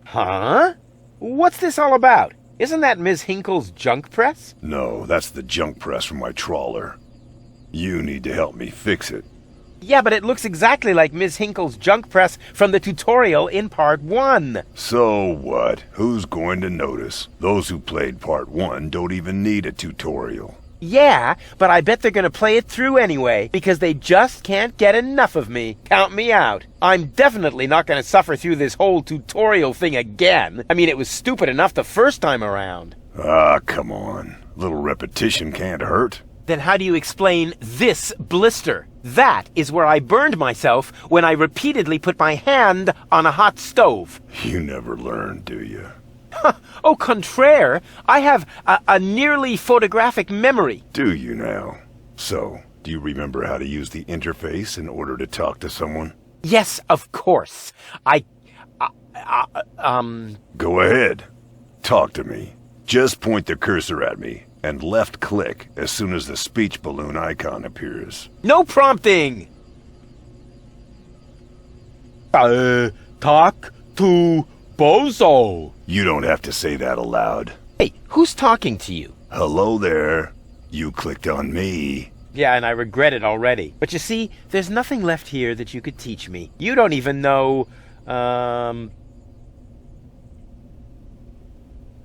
Huh? What's this all about? Isn't that Ms. Hinkle's junk press? No, that's the junk press from my trawler. You need to help me fix it. Yeah, but it looks exactly like Ms. Hinkle's junk press from the tutorial in Part 1. So what? Who's going to notice? Those who played Part 1 don't even need a tutorial. Yeah, but I bet they're gonna play it through anyway, because they just can't get enough of me. Count me out. I'm definitely not gonna suffer through this whole tutorial thing again. I mean, it was stupid enough the first time around. Ah, come on. A little repetition can't hurt. Then how do you explain this blister? That is where I burned myself when I repeatedly put my hand on a hot stove. You never learn, do you? Au contraire, I have a nearly photographic memory. Do you now? So, do you remember how to use the interface in order to talk to someone? Yes, of course. Go ahead. Talk to me. Just point the cursor at me and left click as soon as the speech balloon icon appears. No prompting! Talk to Bozo. You don't have to say that aloud. Hey, who's talking to you? Hello there. You clicked on me. Yeah, and I regret it already. But you see, there's nothing left here that you could teach me. You don't even know,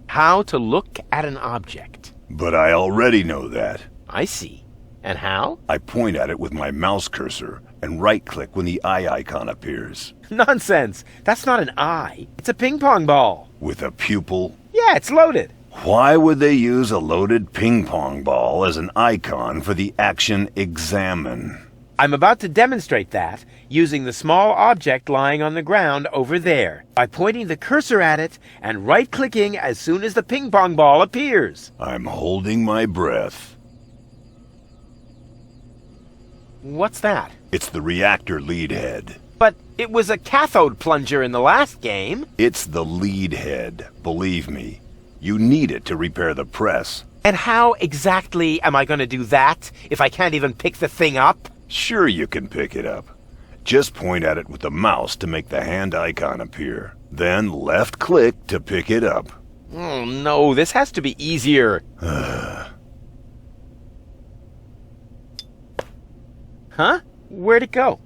how to look at an object. But I already know that. I see. And how? I point at it with my mouse cursor and right-click when the eye icon appears. Nonsense. That's not an eye. It's a ping-pong ball. With a pupil? Yeah, it's loaded. Why would they use a loaded ping-pong ball as an icon for the action examine? I'm about to demonstrate that using the small object lying on the ground over there by pointing the cursor at it and right-clicking as soon as the ping-pong ball appears. I'm holding my breath. What's that? It's the reactor lead head. But it was a cathode plunger in the last game. It's the lead head, believe me. You need it to repair the press. And how exactly am I going to do that if I can't even pick the thing up? Sure you can pick it up. Just point at it with the mouse to make the hand icon appear. Then left click to pick it up. Oh no, this has to be easier. Huh? Where'd it go?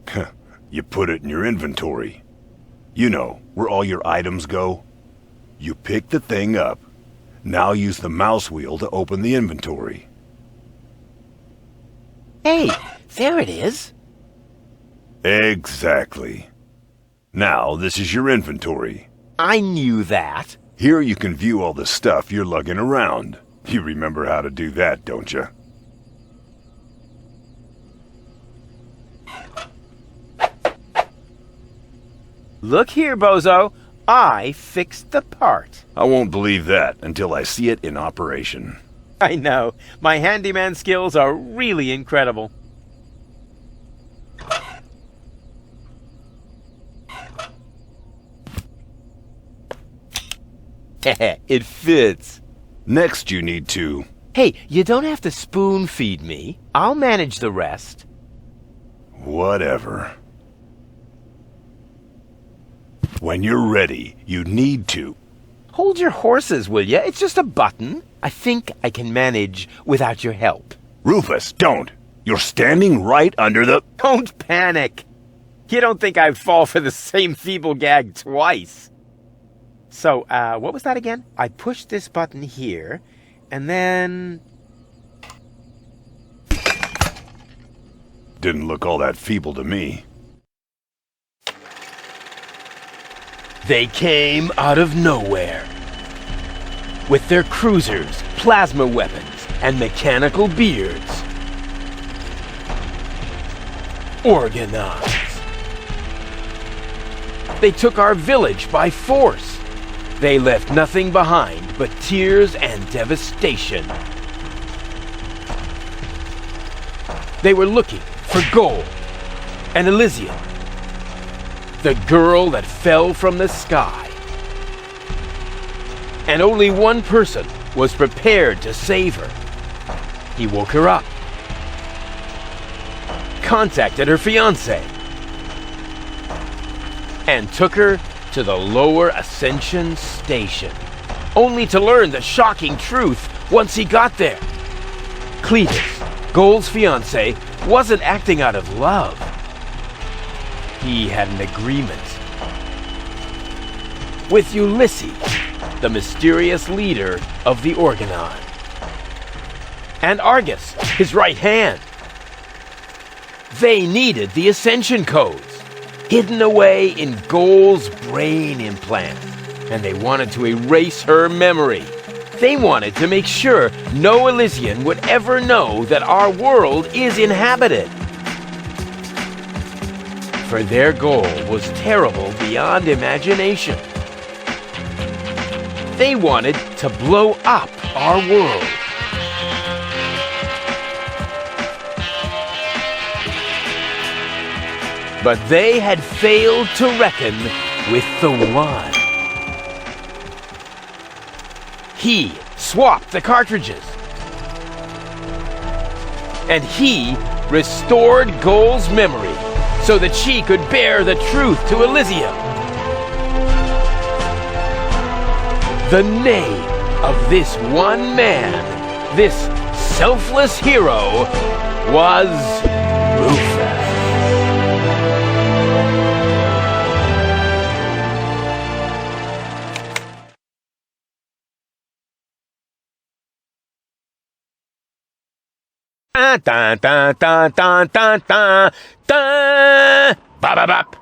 You put it in your inventory. You know, where all your items go. You pick the thing up. Now use the mouse wheel to open the inventory. Hey, there it is. Exactly. Now, this is your inventory. I knew that. Here you can view all the stuff you're lugging around. You remember how to do that, don't you? Look here, Bozo. I fixed the part. I won't believe that until I see it in operation. I know. My handyman skills are really incredible. It fits. Next you need to... Hey, you don't have to spoon feed me. I'll manage the rest. Whatever. When you're ready, you need to... Hold your horses, will ya? It's just a button. I think I can manage without your help. Rufus, don't! You're standing right under the... Don't panic. You don't think I'd fall for the same feeble gag twice. So, what was that again? I pushed this button here, and then... Didn't look all that feeble to me. They came out of nowhere. With their cruisers, plasma weapons, and mechanical beards. Organized. They took our village by force. They left nothing behind but tears and devastation. They were looking for gold and Elysium, the girl that fell from the sky. And only one person was prepared to save her. He woke her up, contacted her fiancé, and took her to the lower Ascension station, only to learn the shocking truth once he got there. Cletus, Gold's fiancé, wasn't acting out of love. He had an agreement with Ulysses, the mysterious leader of the Organon, and Argus, his right hand. They needed the Ascension codes, hidden away in Gold's brain implant, and they wanted to erase her memory. They wanted to make sure no Elysian would ever know that our world is inhabited. For their goal was terrible beyond imagination. They wanted to blow up our world. But they had failed to reckon with the One. He swapped the cartridges. And he restored Gold's memory so that she could bear the truth to Elysium. The name of this one man, this selfless hero, was Rufus. Dun, dun, dun, dun, dun, dun, dun. Bop, bop, bop.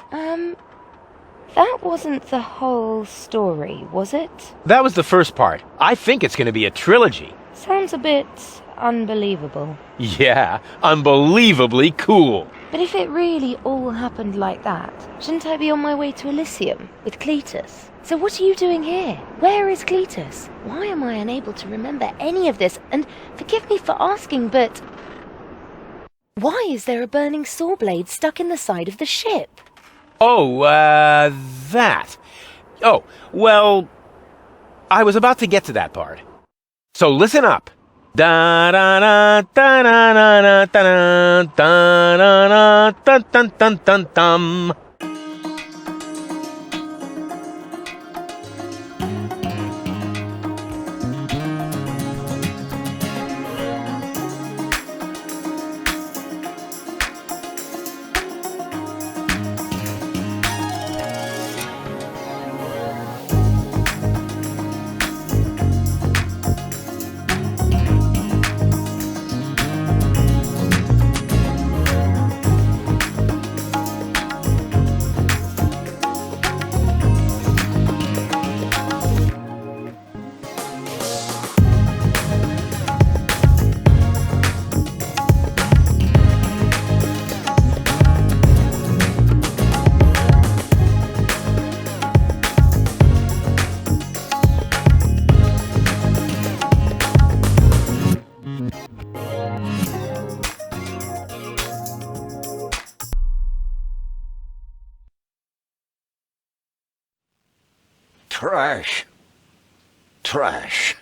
That wasn't the whole story, was it? That was the first part. I think it's going to be a trilogy. Sounds a bit unbelievable. Yeah, unbelievably cool. But if it really all happened like that, shouldn't I be on my way to Elysium with Cletus? So what are you doing here? Where is Cletus? Why am I unable to remember any of this? And forgive me for asking, but why is there a burning saw blade stuck in the side of the ship? Oh, that. Oh, well, I was about to get to that part. So listen up. Da da da da da da da da da da dun dun dun dun. Trash. Trash.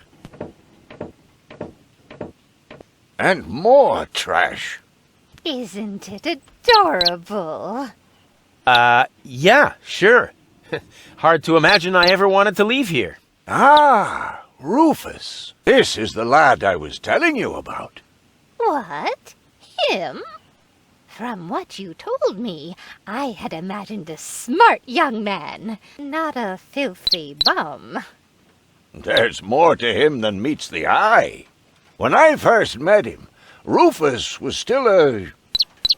And more trash. Isn't it adorable? Yeah, sure. Hard to imagine I ever wanted to leave here. Ah, Rufus. This is the lad I was telling you about. What? Him? From what you told me, I had imagined a smart young man, not a filthy bum. There's more to him than meets the eye. When I first met him, Rufus was still a...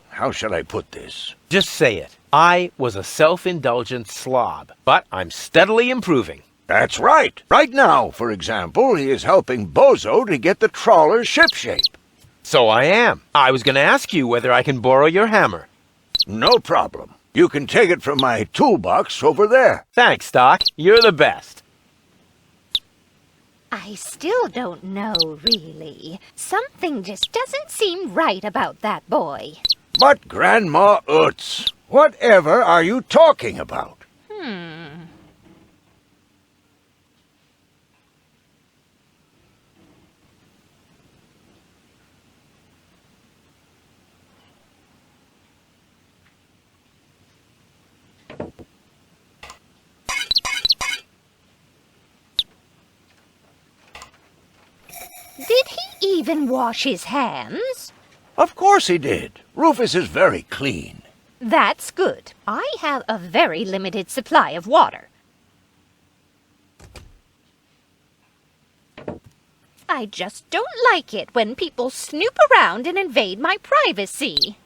How shall I put this? Just say it. I was a self-indulgent slob, but I'm steadily improving. That's right. Right now, for example, he is helping Bozo to get the trawler shipshape. So I am. I was going to ask you whether I can borrow your hammer. No problem. You can take it from my toolbox over there. Thanks, Doc. You're the best. I still don't know, really. Something just doesn't seem right about that boy. But Grandma Utz, whatever are you talking about? Did he even wash his hands? Of course he did. Rufus is very clean. That's good. I have a very limited supply of water. I just don't like it when people snoop around and invade my privacy.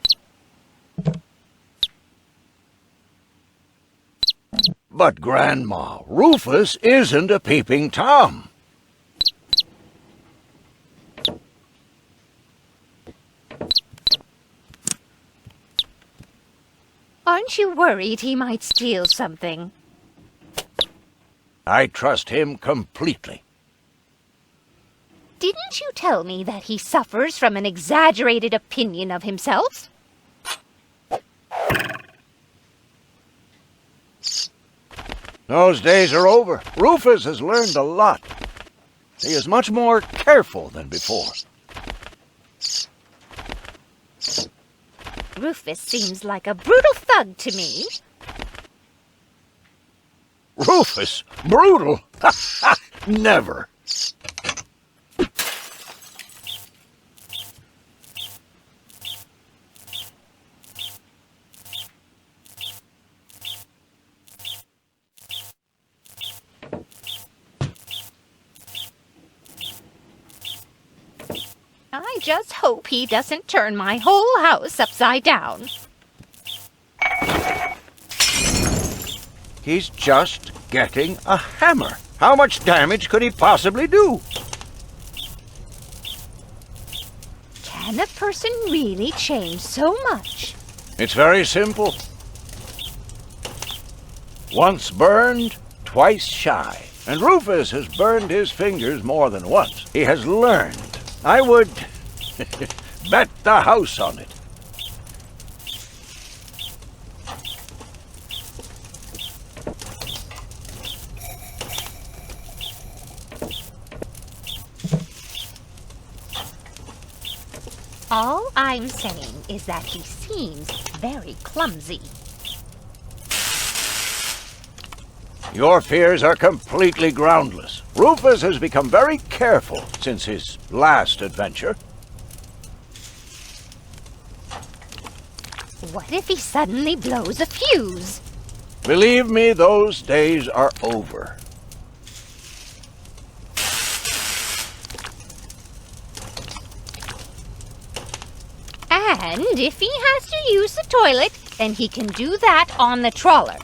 But, Grandma, Rufus isn't a peeping Tom. Aren't you worried he might steal something? I trust him completely. Didn't you tell me that he suffers from an exaggerated opinion of himself? Those days are over. Rufus has learned a lot. He is much more careful than before. Rufus seems like a brutal thug to me. Rufus? Brutal? Never. I just hope he doesn't turn my whole house upside down. He's just getting a hammer. How much damage could he possibly do? Can a person really change so much? It's very simple. Once burned, twice shy. And Rufus has burned his fingers more than once. He has learned. I would bet the house on it. All I'm saying is that he seems very clumsy. Your fears are completely groundless. Rufus has become very careful since his last adventure. What if he suddenly blows a fuse? Believe me, those days are over. And if he has to use the toilet, then he can do that on the trawler.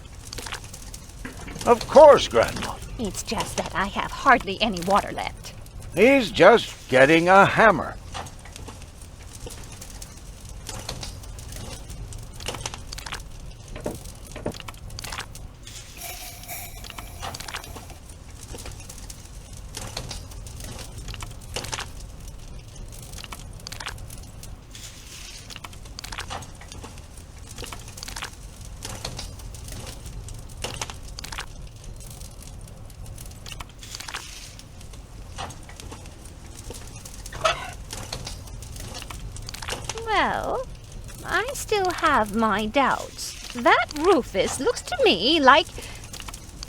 Of course, Grandma. It's just that I have hardly any water left. He's just getting a hammer. Well, I still have my doubts. That Rufus looks to me like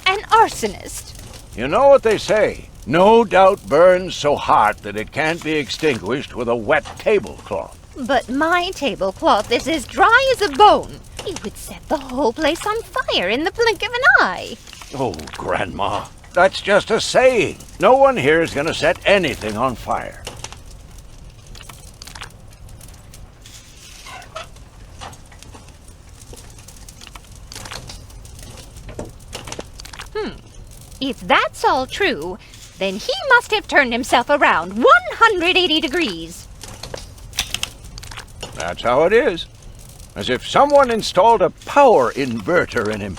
an arsonist. You know what they say? No doubt burns so hot that it can't be extinguished with a wet tablecloth. But my tablecloth is as dry as a bone. He would set the whole place on fire in the blink of an eye. Oh, Grandma, that's just a saying. No one here is going to set anything on fire. If that's all true, then he must have turned himself around 180 degrees. That's how it is. As if someone installed a power inverter in him.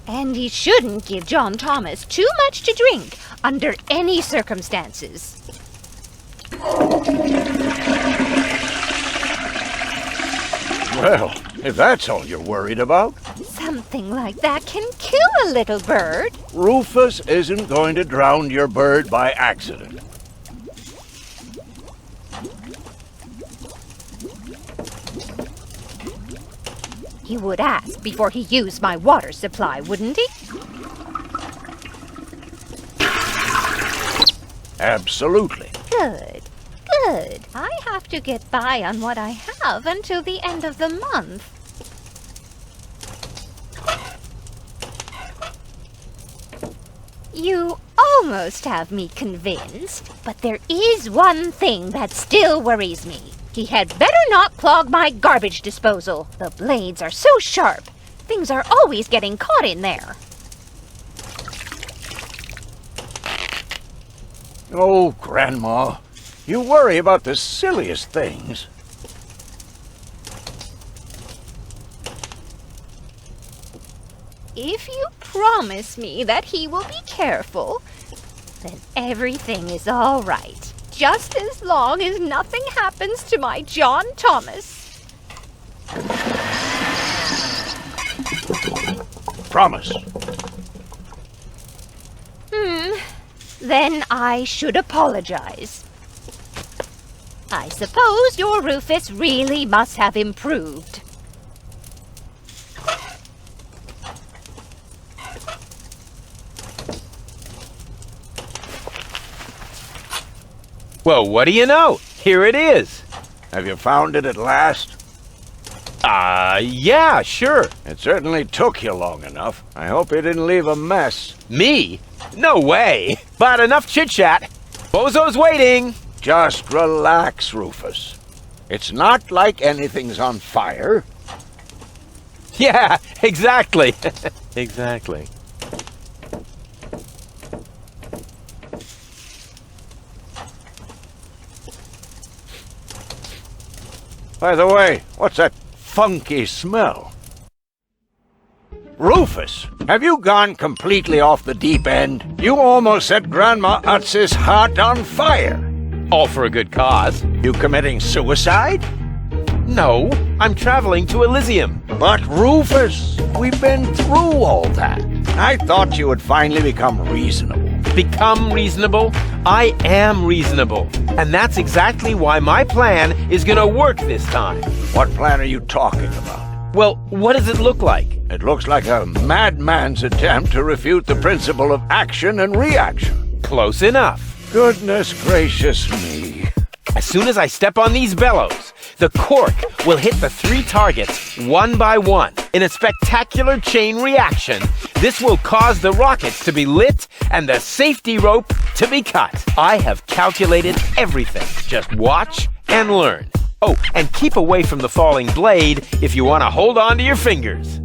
And he shouldn't give John Thomas too much to drink under any circumstances. Well, if that's all you're worried about. Something like that can kill a little bird. Rufus isn't going to drown your bird by accident. He would ask before he used my water supply, wouldn't he? Absolutely. Good. Good. I have to get by on what I have until the end of the month. You almost have me convinced, but there is one thing that still worries me. He had better not clog my garbage disposal. The blades are so sharp. Things are always getting caught in there. Oh, Grandma, you worry about the silliest things. If you promise me that he will be careful, then everything is all right. Just as long as nothing happens to my John Thomas. Promise. Then I should apologize. I suppose your Rufus really must have improved. Well, what do you know? Here it is. Have you found it at last? Yeah, sure. It certainly took you long enough. I hope you didn't leave a mess. Me? No way. But enough chit-chat. Bozo's waiting. Just relax, Rufus. It's not like anything's on fire. Yeah, exactly. Exactly. By the way, what's that funky smell? Rufus, have you gone completely off the deep end? You almost set Grandma Utz's heart on fire. All for a good cause. You committing suicide? No, I'm traveling to Elysium. But Rufus, we've been through all that. I thought you would finally become reasonable. Become reasonable? I am reasonable. And that's exactly why my plan is gonna work this time. What plan are you talking about? Well, what does it look like? It looks like a madman's attempt to refute the principle of action and reaction. Close enough. Goodness gracious me. As soon as I step on these bellows, the cork will hit the 3 targets one by one. In a spectacular chain reaction, this will cause the rockets to be lit and the safety rope to be cut. I have calculated everything. Just watch and learn. Oh, and keep away from the falling blade if you want to hold on to your fingers.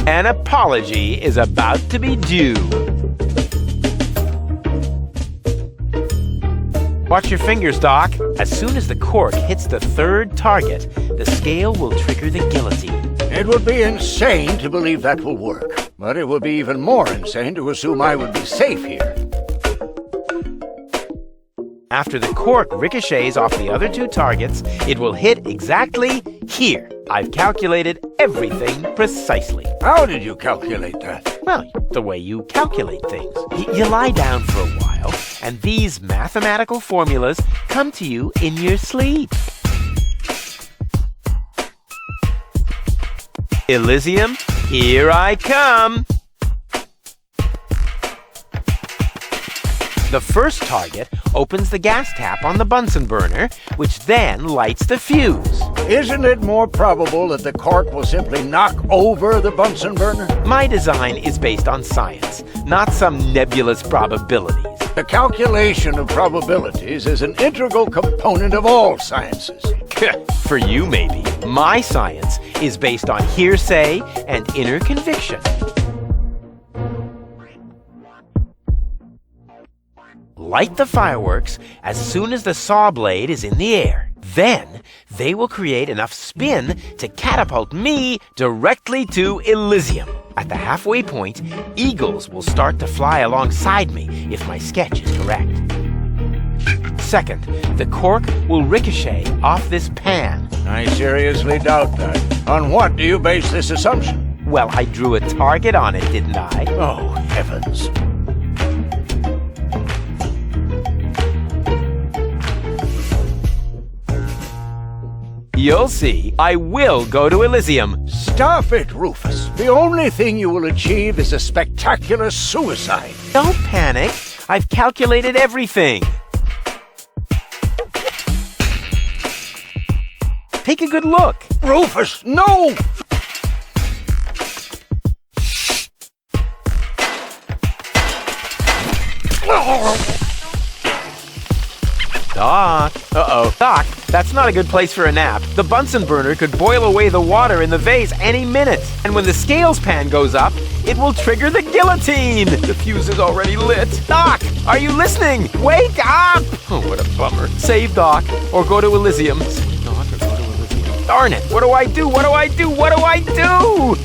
An apology is about to be due. Watch your fingers, Doc. As soon as the cork hits the 3rd target, the scale will trigger the guillotine. It would be insane to believe that will work, but it would be even more insane to assume I would be safe here. After the cork ricochets off the other 2 targets, it will hit exactly here. I've calculated everything precisely. How did you calculate that? Well, the way you calculate things. You lie down for a while, and these mathematical formulas come to you in your sleep. Elysium, here I come! The first target opens the gas tap on the Bunsen burner, which then lights the fuse. Isn't it more probable that the cork will simply knock over the Bunsen burner? My design is based on science, not some nebulous probabilities. The calculation of probabilities is an integral component of all sciences. For you, maybe. My science is based on hearsay and inner conviction. Light the fireworks as soon as the saw blade is in the air. Then they will create enough spin to catapult me directly to Elysium. At the halfway point, eagles will start to fly alongside me if my sketch is correct. Second, the cork will ricochet off this pan. I seriously doubt that. On what do you base this assumption? Well, I drew a target on it, didn't I? Oh, heavens. You'll see. I will go to Elysium. Stop it, Rufus. The only thing you will achieve is a spectacular suicide. Don't panic. I've calculated everything. Take a good look. Rufus, no! Doc. Uh-oh. Doc, that's not a good place for a nap. The Bunsen burner could boil away the water in the vase any minute. And when the scales pan goes up, it will trigger the guillotine. The fuse is already lit. Doc, are you listening? Wake up! Oh, what a bummer. Save Doc, or go to Elysium. Save Doc, or go to Elysium. Darn it. What do I do? What do I do? What do I do?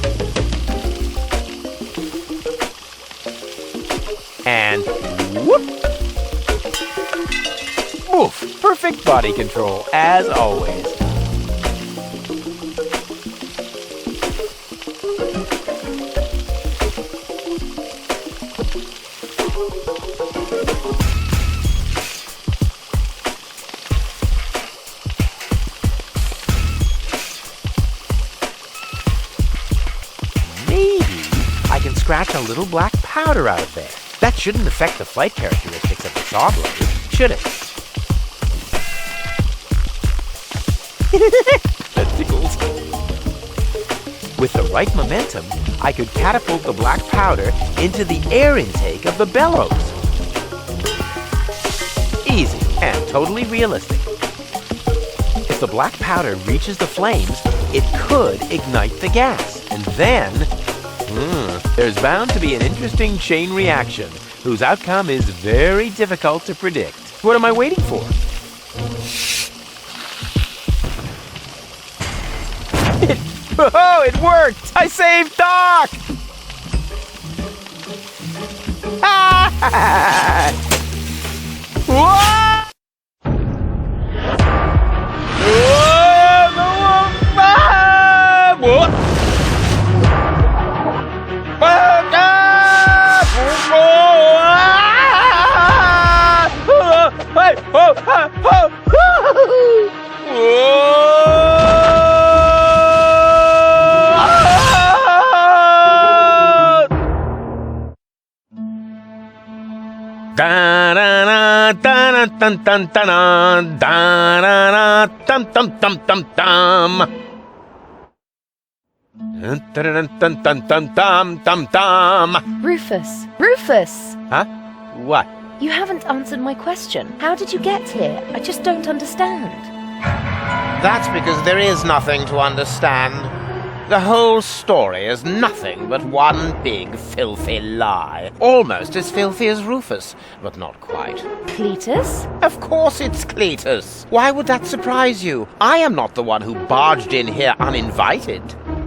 And whoop! Oof, perfect body control, as always. Maybe I can scratch a little black powder out of there. That shouldn't affect the flight characteristics of the saw blade, should it? That tickles. With the right momentum, I could catapult the black powder into the air intake of the bellows. Easy and totally realistic. If the black powder reaches the flames, it could ignite the gas. And then, there's bound to be an interesting chain reaction, whose outcome is very difficult to predict. What am I waiting for? Oh, it worked! I saved Doc! Whoa! Dun dun dun dun dun dun dum dum dum. Dun dun dun dun dum dum dum. Rufus! Rufus! Huh? What? You haven't answered my question. How did you get here? I just don't understand. That's because there is nothing to understand. The whole story is nothing but one big filthy lie. Almost as filthy as Rufus, but not quite. Cletus? Of course it's Cletus. Why would that surprise you? I am not the one who barged in here uninvited.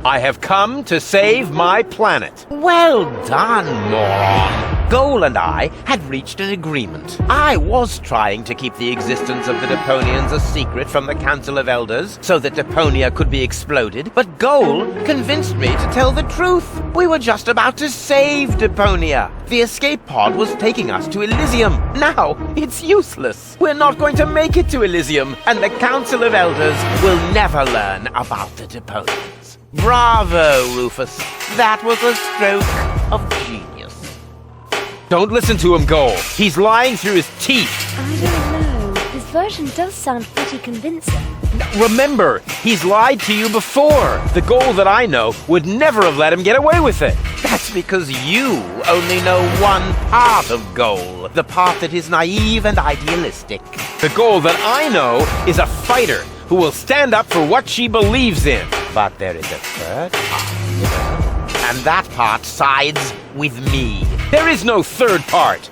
I have come to save my planet. Well done, moron. Goal and I had reached an agreement. I was trying to keep the existence of the Deponians a secret from the Council of Elders so that Deponia could be exploded, but Goal convinced me to tell the truth. We were just about to save Deponia. The escape pod was taking us to Elysium. Now, it's useless. We're not going to make it to Elysium, and the Council of Elders will never learn about the Deponians. Bravo, Rufus. That was a stroke of genius. Don't listen to him, Goal. He's lying through his teeth. I don't know. His version does sound pretty convincing. Remember, he's lied to you before. The Goal that I know would never have let him get away with it. That's because you only know one part of Goal, the part that is naive and idealistic. The Goal that I know is a fighter who will stand up for what she believes in. But there is a third part, you know, and that part sides with me. There is no third part.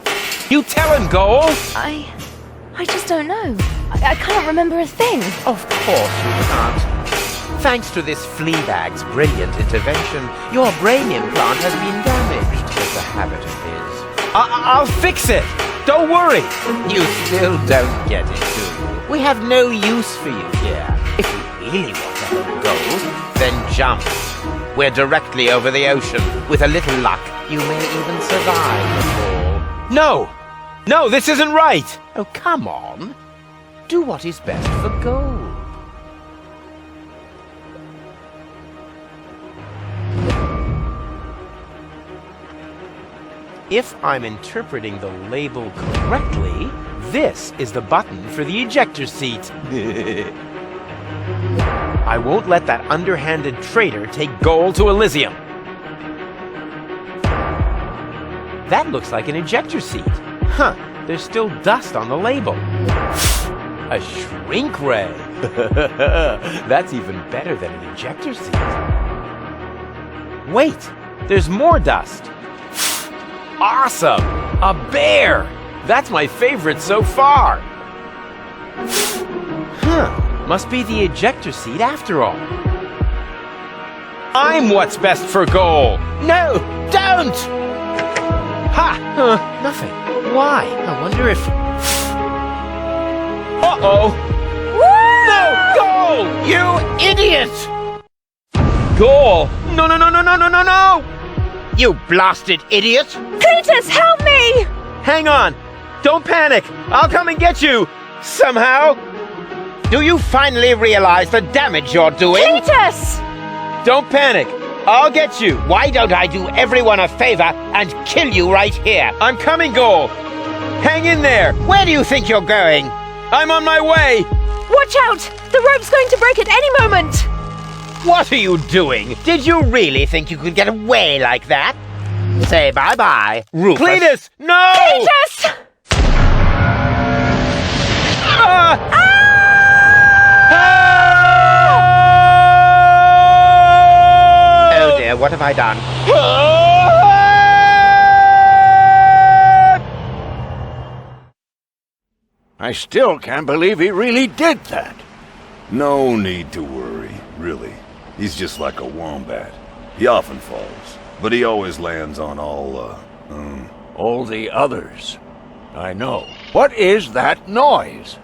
You tell him, Goal. I just don't know. I can't remember a thing. Of course you can't. Thanks to this Fleabag's brilliant intervention, your brain implant has been damaged. It's a habit of his. I'll fix it. Don't worry. You still don't get it, do you? We have no use for you here. If you really want to help Goal, then jump. We're directly over the ocean. With a little luck, you may even survive the fall. No! No, this isn't right! Oh, come on. Do what is best for Goal. If I'm interpreting the label correctly, this is the button for the ejector seat. I won't let that underhanded traitor take gold to Elysium. That looks like an ejector seat. Huh, there's still dust on the label. A shrink ray. That's even better than an ejector seat. Wait, there's more dust. Awesome! A bear! That's my favorite so far. Huh, must be the ejector seat after all. I'm what's best for goal. No, don't! Ha! Nothing. Why? I wonder if... Uh-oh! No! Goal! You idiot! Goal! No, no, no, no, no, no, no, no! You blasted idiot! Cletus, help me! Hang on! Don't panic! I'll come and get you! Somehow! Do you finally realize the damage you're doing? Cletus! Don't panic! I'll get you! Why don't I do everyone a favor and kill you right here? I'm coming, Goal! Hang in there! Where do you think you're going? I'm on my way! Watch out! The rope's going to break at any moment! What are you doing? Did you really think you could get away like that? Say bye-bye, Rufus. Cletus, no! Cletus! Oh dear, what have I done? I still can't believe he really did that. No need to worry, really. He's just like a wombat. He often falls, but he always lands on All the others. I know. What is that noise?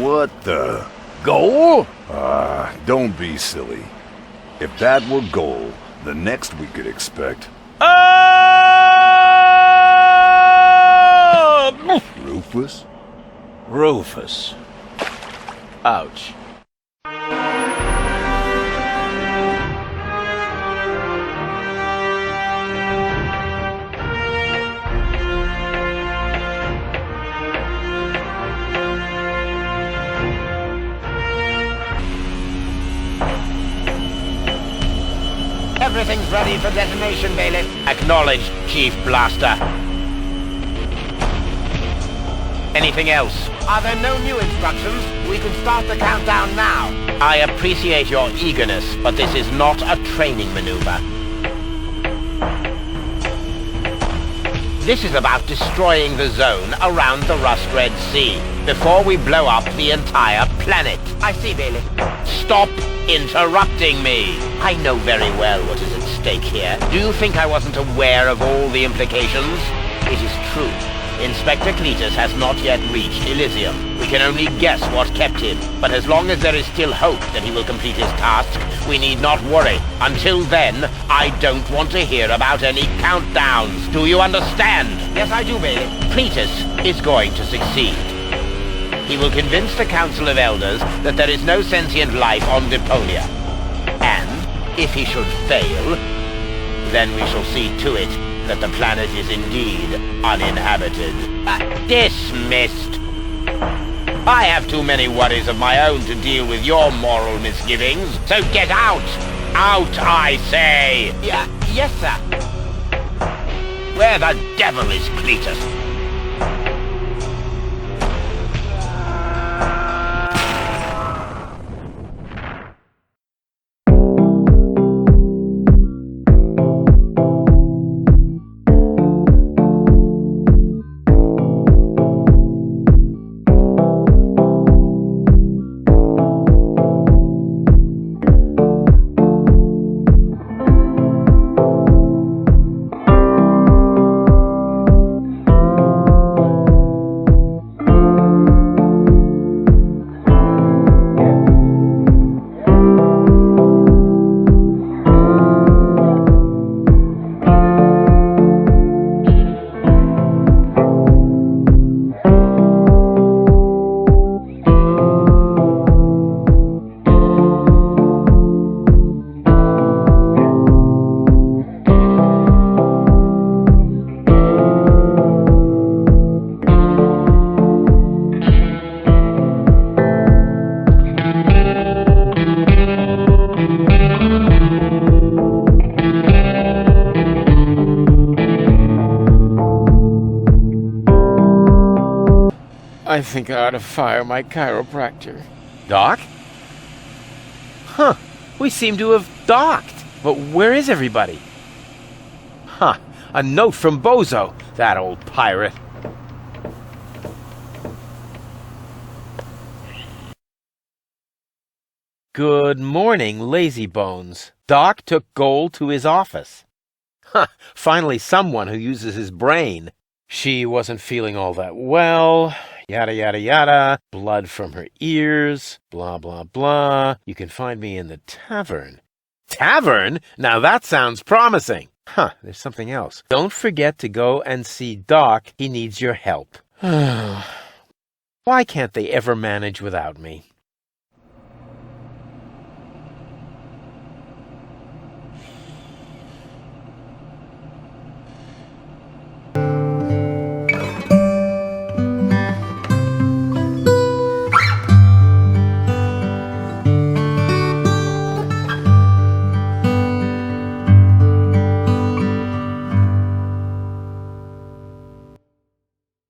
What the? Goal? Don't be silly. If that were goal, the next we could expect... Rufus? Rufus. Ouch. Everything's ready for detonation, Bailiff. Acknowledged, Chief Blaster. Anything else? Are there no new instructions? We can start the countdown now. I appreciate your eagerness, but this is not a training maneuver. This is about destroying the zone around the Rust Red Sea before we blow up the entire planet. I see, Bailey. Stop interrupting me. I know very well what is at stake here. Do you think I wasn't aware of all the implications? It is true. Inspector Cletus has not yet reached Elysium. We can only guess what kept him, but as long as there is still hope that he will complete his task, we need not worry. Until then, I don't want to hear about any countdowns. Do you understand? Yes, I do, Bailey. Cletus is going to succeed. He will convince the Council of Elders that there is no sentient life on Deponia. And, if he should fail, then we shall see to it that the planet is indeed uninhabited. Dismissed. I have too many worries of my own to deal with your moral misgivings, so get out! Out, I say! Yes, sir. Where the devil is Cletus? I think I ought to fire my chiropractor. Doc? Huh. We seem to have docked. But where is everybody? Huh. A note from Bozo, that old pirate. Good morning, lazy bones. Doc took Gold to his office. Huh. Finally someone who uses his brain. She wasn't feeling all that well. Yada, yada, yada. Blood from her ears. Blah, blah, blah. You can find me in the tavern. Tavern? Now that sounds promising. Huh, there's something else. Don't forget to go and see Doc. He needs your help. Why can't they ever manage without me?